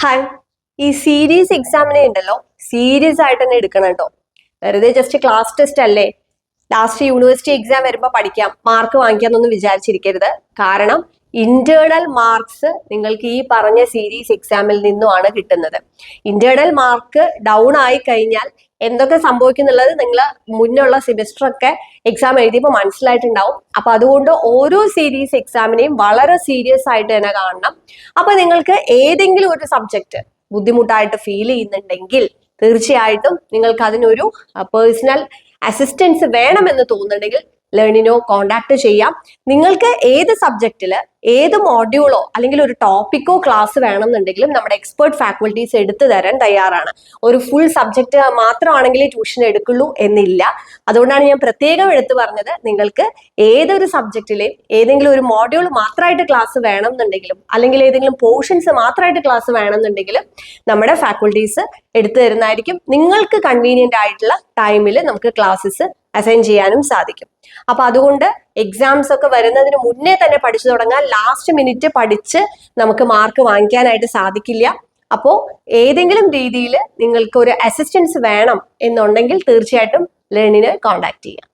Hi. ഈ series എക്സാമിനെ ഉണ്ടല്ലോ, serious ആയിട്ട് തന്നെ എടുക്കണം കേട്ടോ. വെറുതെ ജസ്റ്റ് ക്ലാസ് ടെസ്റ്റ് അല്ലേ, ലാസ്റ്റ് യൂണിവേഴ്സിറ്റി എക്സാം വരുമ്പോൾ പഠിക്കാം, മാർക്ക് വാങ്ങിക്കാന്നൊന്നും വിചാരിച്ചിരിക്കരുത്. കാരണം ഇന്റേണൽ മാർക്സ് നിങ്ങൾക്ക് ഈ പറഞ്ഞ സീരീസ് എക്സാമിൽ നിന്നുമാണ് കിട്ടുന്നത്. ഇന്റേണൽ മാർക്ക് ഡൗൺ ആയി കഴിഞ്ഞാൽ എന്തൊക്കെ സംഭവിക്കുന്നുള്ളത് നിങ്ങൾ മുന്നുള്ള സെമിസ്റ്റർ ഒക്കെ എക്സാം എഴുതിയപ്പോൾ മനസ്സിലായിട്ടുണ്ടാവും. അപ്പൊ അതുകൊണ്ട് ഓരോ സീരീസ് എക്സാമിനെയും വളരെ സീരിയസ് ആയിട്ട് തന്നെ കാണണം. അപ്പൊ നിങ്ങൾക്ക് ഏതെങ്കിലും ഒരു സബ്ജക്ട് ബുദ്ധിമുട്ടായിട്ട് ഫീൽ ചെയ്യുന്നുണ്ടെങ്കിൽ തീർച്ചയായിട്ടും നിങ്ങൾക്ക് അതിനൊരു പേഴ്സണൽ അസിസ്റ്റൻസ് വേണമെന്ന് തോന്നുന്നുണ്ടെങ്കിൽ ലേണിനോ കോണ്ടാക്ട് ചെയ്യാം. നിങ്ങൾക്ക് ഏത് സബ്ജക്റ്റില് ഏത് മോഡ്യൂളോ അല്ലെങ്കിൽ ഒരു ടോപ്പിക്കോ ക്ലാസ് വേണമെന്നുണ്ടെങ്കിലും നമ്മുടെ എക്സ്പേർട്ട് ഫാക്കൽറ്റീസ് എടുത്തു തരാൻ തയ്യാറാണ്. ഒരു ഫുൾ സബ്ജക്റ്റ് മാത്രമാണെങ്കിലേ ട്യൂഷൻ എടുക്കുള്ളൂ എന്നില്ല. അതുകൊണ്ടാണ് ഞാൻ പ്രത്യേകം എടുത്തു പറഞ്ഞത്, നിങ്ങൾക്ക് ഏതൊരു സബ്ജക്റ്റിലെയും ഏതെങ്കിലും ഒരു മോഡ്യൂൾ മാത്രമായിട്ട് ക്ലാസ് വേണമെന്നുണ്ടെങ്കിലും അല്ലെങ്കിൽ ഏതെങ്കിലും പോർഷൻസ് മാത്രമായിട്ട് ക്ലാസ് വേണമെന്നുണ്ടെങ്കിലും നമ്മുടെ ഫാക്കൽറ്റീസ് എടുത്തു തരുന്നതായിരിക്കും. നിങ്ങൾക്ക് കൺവീനിയന്റ് ആയിട്ടുള്ള ടൈമിൽ നമുക്ക് ക്ലാസ്സസ് അസൈൻ ചെയ്യാനും സാധിക്കും. അപ്പൊ അതുകൊണ്ട് എക്സാംസ് ഒക്കെ വരുന്നതിന് മുന്നേ തന്നെ പഠിച്ചു തുടങ്ങാൻ, ലാസ്റ്റ് മിനിറ്റ് പഠിച്ച് നമുക്ക് മാർക്ക് വാങ്ങിക്കാനായിട്ട് സാധിക്കില്ല. അപ്പോൾ ഏതെങ്കിലും രീതിയിൽ നിങ്ങൾക്ക് ഒരു അസിസ്റ്റൻസ് വേണം എന്നുണ്ടെങ്കിൽ തീർച്ചയായിട്ടും ലേണിനെ കോണ്ടാക്ട് ചെയ്യാം.